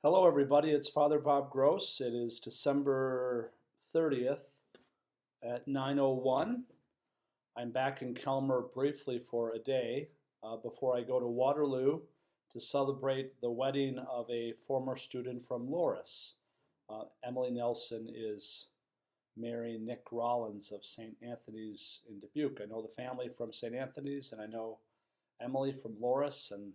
Hello, everybody. It's Father Bob Gross. It is December 30th at 9:01. I'm back in Kelmer briefly for a day before I go to Waterloo to celebrate the wedding of a former student from Loris. Emily Nelson is marrying Nick Rollins of St. Anthony's in Dubuque. I know the family from St. Anthony's, and I know Emily from Loris, and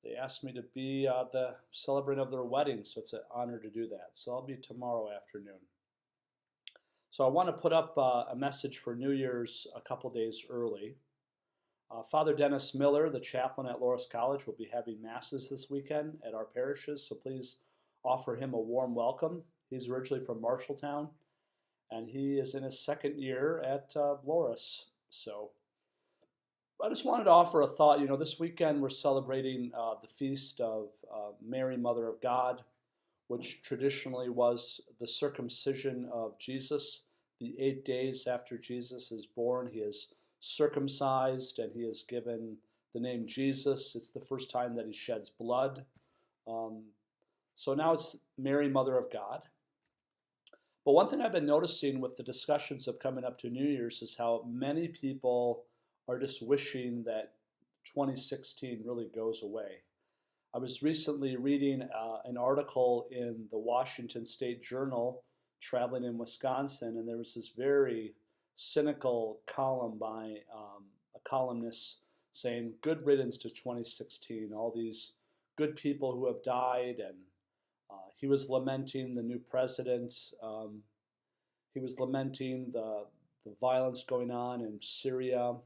they asked me to be the celebrant of their wedding, so it's an honor to do that. So I'll be tomorrow afternoon. So I want to put up a message for New Year's a couple days early. Father Dennis Miller, the chaplain at Loris College, will be having masses this weekend at our parishes, so please offer him a warm welcome. He's originally from Marshalltown, and he is in his second year at Loris. So I just wanted to offer a thought. This weekend we're celebrating the feast of Mary, Mother of God, which traditionally was the circumcision of Jesus. The 8 days after Jesus is born, he is circumcised and he is given the name Jesus. It's the first time that he sheds blood. So now it's Mary, Mother of God. But one thing I've been noticing with the discussions of coming up to New Year's is how many people are just wishing that 2016 really goes away. I was recently reading an article in the Washington State Journal, traveling in Wisconsin, and there was this very cynical column by a columnist saying, "Good riddance to 2016, all these good people who have died," and he was lamenting the new president. He was lamenting the violence going on in Syria.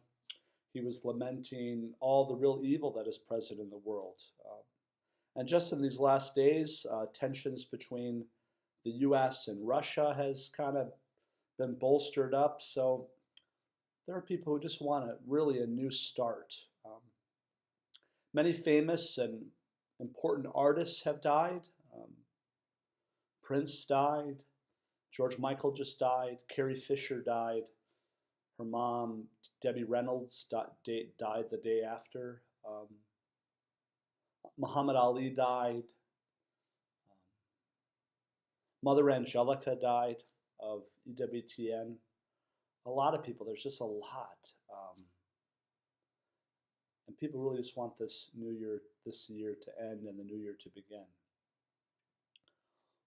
He was lamenting all the real evil that is present in the world. And just in these last days, tensions between the US and Russia has kind of been bolstered up. So there are people who just want really a new start. Many famous and important artists have died. Prince died. George Michael just died. Carrie Fisher died. Her mom, Debbie Reynolds, died the day after. Muhammad Ali died. Mother Angelica died of EWTN. A lot of people, there's just a lot. And people really just want this year to end and the new year to begin.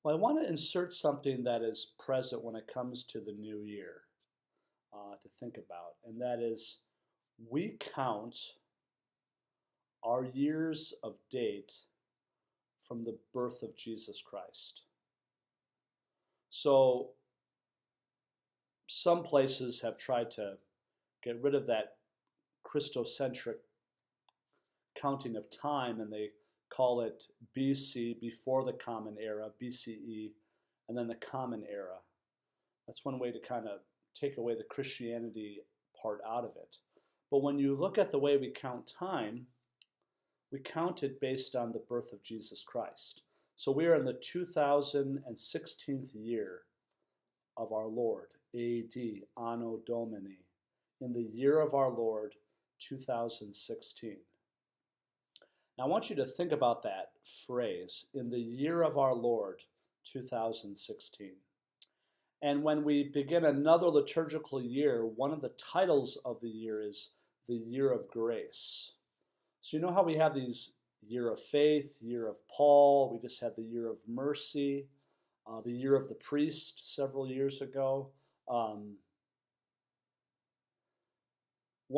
Well, I want to insert something that is present when it comes to the new year. To think about, and that is we count our years of date from the birth of Jesus Christ. So some places have tried to get rid of that Christocentric counting of time, and they call it BC, before the Common Era, BCE, and then the Common Era. That's one way to kind of take away the Christianity part out of it. But when you look at the way we count time, we count it based on the birth of Jesus Christ. So we are in the 2016th year of our Lord, AD, Anno Domini, in the year of our Lord, 2016. Now I want you to think about that phrase, in the year of our Lord, 2016. And when we begin another liturgical year, one of the titles of the year is the Year of Grace. So you know how we have these Year of Faith, Year of Paul, we just had the Year of Mercy, the Year of the Priest several years ago. One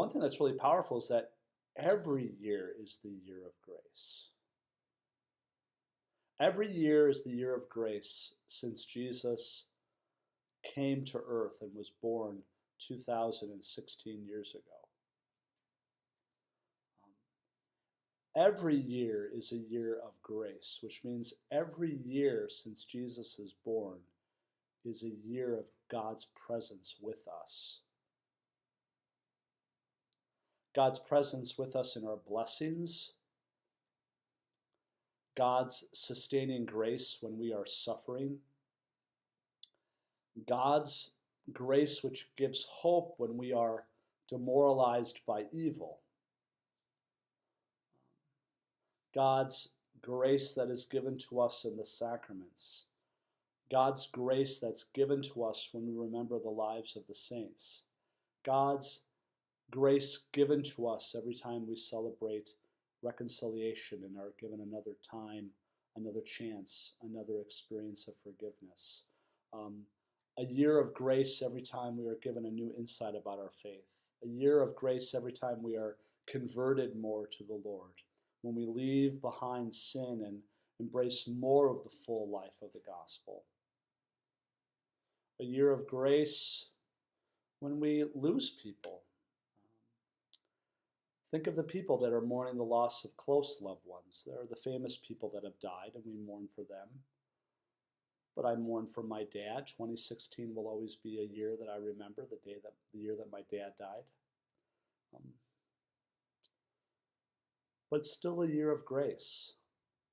thing that's really powerful is that every year is the Year of Grace. Every year is the Year of Grace since Jesus came to earth and was born 2016 years ago. Every year is a year of grace, which means every year since Jesus is born is a year of God's presence with us. God's presence with us in our blessings, God's sustaining grace when we are suffering, God's grace which gives hope when we are demoralized by evil. God's grace that is given to us in the sacraments, God's grace that's given to us when we remember the lives of the saints, God's grace given to us every time we celebrate reconciliation and are given another time, another chance, another experience of forgiveness. A year of grace every time we are given a new insight about our faith. A year of grace every time we are converted more to the Lord. When we leave behind sin and embrace more of the full life of the gospel. A year of grace when we lose people. Think of the people that are mourning the loss of close loved ones. There are the famous people that have died, and we mourn for them. But I mourn for my dad. 2016 will always be a year that I remember, the year that my dad died. But it's still a year of grace.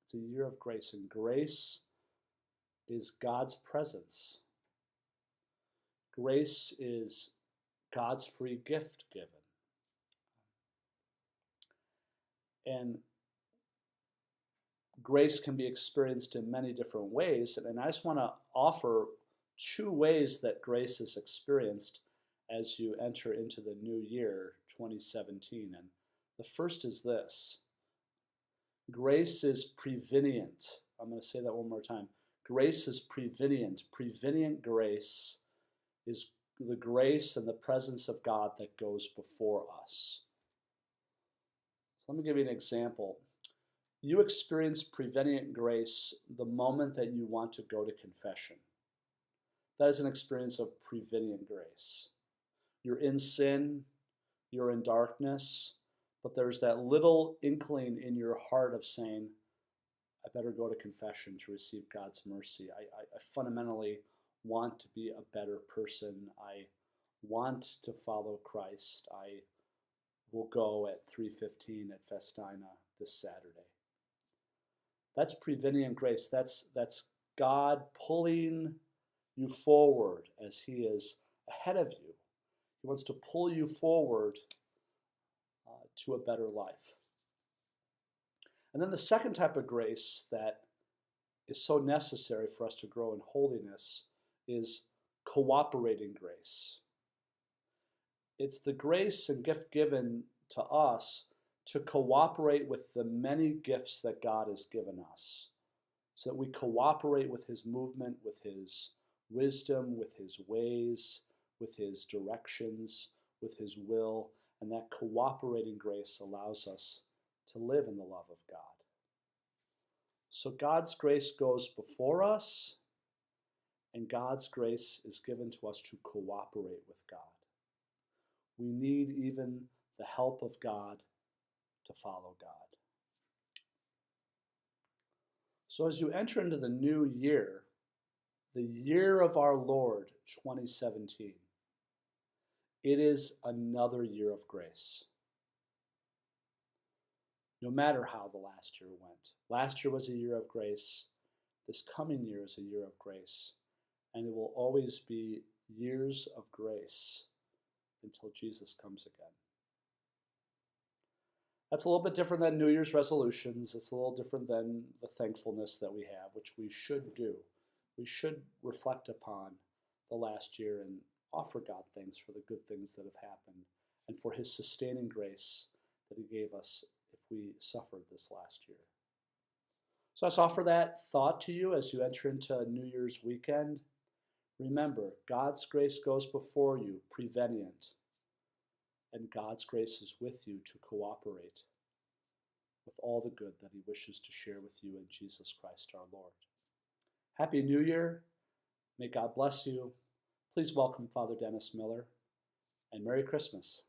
It's a year of grace, and grace is God's presence. Grace is God's free gift given. And grace can be experienced in many different ways. And I just want to offer 2 ways that grace is experienced as you enter into the new year, 2017. And the first is this. Grace is prevenient. I'm going to say that one more time. Grace is prevenient. Prevenient grace is the grace and the presence of God that goes before us. So let me give you an example. You experience prevenient grace the moment that you want to go to confession. That is an experience of prevenient grace. You're in sin, you're in darkness, but there's that little inkling in your heart of saying, I better go to confession to receive God's mercy. I fundamentally want to be a better person. I want to follow Christ. I will go at 3:15 at Festina this Saturday. That's prevenient grace. That's God pulling you forward as He is ahead of you. He wants to pull you forward to a better life. And then the second type of grace that is so necessary for us to grow in holiness is cooperating grace. It's the grace and gift given to us to cooperate with the many gifts that God has given us, so that we cooperate with His movement, with His wisdom, with His ways, with His directions, with His will, and that cooperating grace allows us to live in the love of God. So God's grace goes before us, and God's grace is given to us to cooperate with God. We need even the help of God to follow God. So as you enter into the new year, the year of our Lord, 2017, it is another year of grace. No matter how the last year went. Last year was a year of grace. This coming year is a year of grace. And it will always be years of grace until Jesus comes again. That's a little bit different than New Year's resolutions. It's a little different than the thankfulness that we have, which we should do. We should reflect upon the last year and offer God thanks for the good things that have happened and for His sustaining grace that He gave us if we suffered this last year. So let's offer that thought to you as you enter into New Year's weekend. Remember, God's grace goes before you, prevenient, and God's grace is with you to cooperate with all the good that He wishes to share with you in Jesus Christ our Lord. Happy New Year. May God bless you. Please welcome Father Dennis Miller, and Merry Christmas.